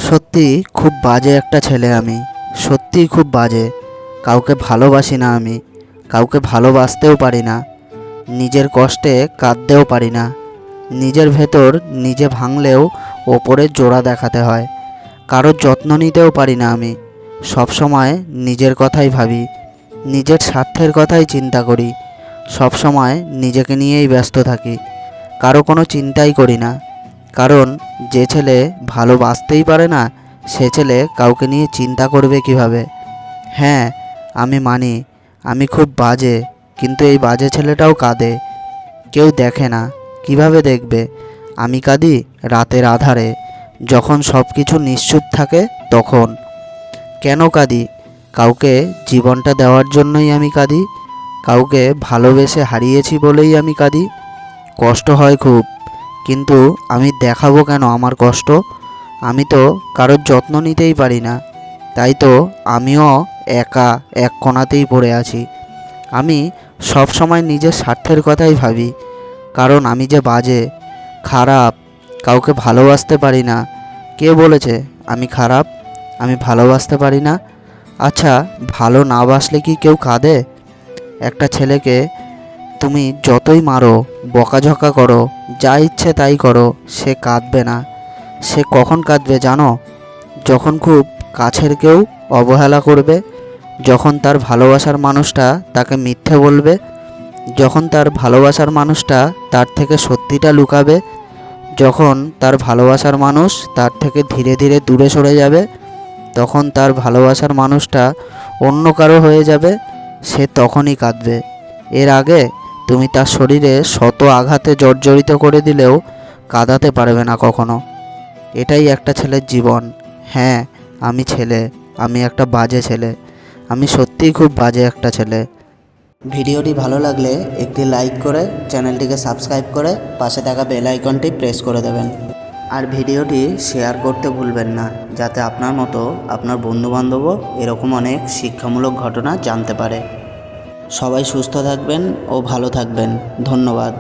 সত্যি খুব বাজে একটা ছেলে আমি। সত্যিই খুব বাজে। কাউকে ভালোবাসি না আমি। কাউকে ভালোবাসতেও পারি না। নিজের কষ্টে কাঁদতেও পারি না। নিজের ভেতর নিজে ভাঙলেও ওপরের জোড়া দেখাতে হয়। কারোর যত্ন নিতেও পারি না আমি। সব সময় নিজের কথাই ভাবি। নিজের স্বার্থের কথাই চিন্তা করি। সব সময় নিজেকে নিয়েই ব্যস্ত থাকি। কারো কোনো চিন্তাই করি না। কারণ যে ছেলে ভালোবাসতেই পারে না, সে ছেলে কাউকে নিয়ে চিন্তা করবে কিভাবে? হ্যাঁ, আমি মানি আমি খুব বাজে, কিন্তু এই বাজে ছেলেটাও কাঁদে। কেউ দেখে না, কিভাবে দেখবে? আমি কাঁদি রাতের আধারে, যখন সব কিছু নিশ্চুপ থাকে তখন। কেন কাঁদি? কাউকে জীবনটা দেওয়ার জন্যই আমি কাঁদি। কাউকে ভালোবেসে হারিয়েছি বলেই আমি কাঁদি। কষ্ট হয় খুব, কিন্তু আমি দেখাবো কেন আমার কষ্ট? আমি তো কারোর যত্ন নিতেই পারি না। তাই তো আমিও একা এক কোণাতেই পড়ে আছি। আমি সব সময় নিজের স্বার্থের কথাই ভাবি। কারণ আমি যে বাজে, খারাপ, কাউকে ভালোবাসতে পারি না। কে বলেছে আমি খারাপ? আমি ভালোবাসতে পারি না? আচ্ছা, ভালো না বাসলে কি কেউ কাঁদে? একটা ছেলেকে তুমি যতই মারো, বকাঝকা করো, যা ইচ্ছে তাই করো, সে কাঁদবে না। সে কখন কাঁদবে জানো? যখন খুব কাছের কেউ অবহেলা করবে, যখন তার ভালোবাসার মানুষটা তাকে মিথ্যে বলবে, যখন তার ভালোবাসার মানুষটা তার থেকে সত্যিটা লুকাবে, যখন তার ভালোবাসার মানুষ তার থেকে ধীরে ধীরে দূরে সরে যাবে, তখন তার ভালোবাসার মানুষটা অন্য কারো হয়ে যাবে, সে তখনই কাঁদবে। এর আগে তুমি তার শরীরে শত আঘাতে জর্জরিত করে দিলেও কাঁদাতে পারবে না কখনো। এটাই একটা ছেলের জীবন। হ্যাঁ, আমি ছেলে, আমি একটা বাজে ছেলে। আমি সত্যিই খুব বাজে একটা ছেলে। ভিডিওটি ভালো লাগলে একটি লাইক করে চ্যানেলটিকে সাবস্ক্রাইব করে পাশে থাকা বেল আইকনটি প্রেস করে দেবেন। আর ভিডিওটি শেয়ার করতে ভুলবেন না, যাতে আপনার মতো আপনার বন্ধুবান্ধবও এরকম অনেক শিক্ষামূলক ঘটনা জানতে পারে। সবাই সুস্থ থাকবেন ও ভালো থাকবেন। ধন্যবাদ।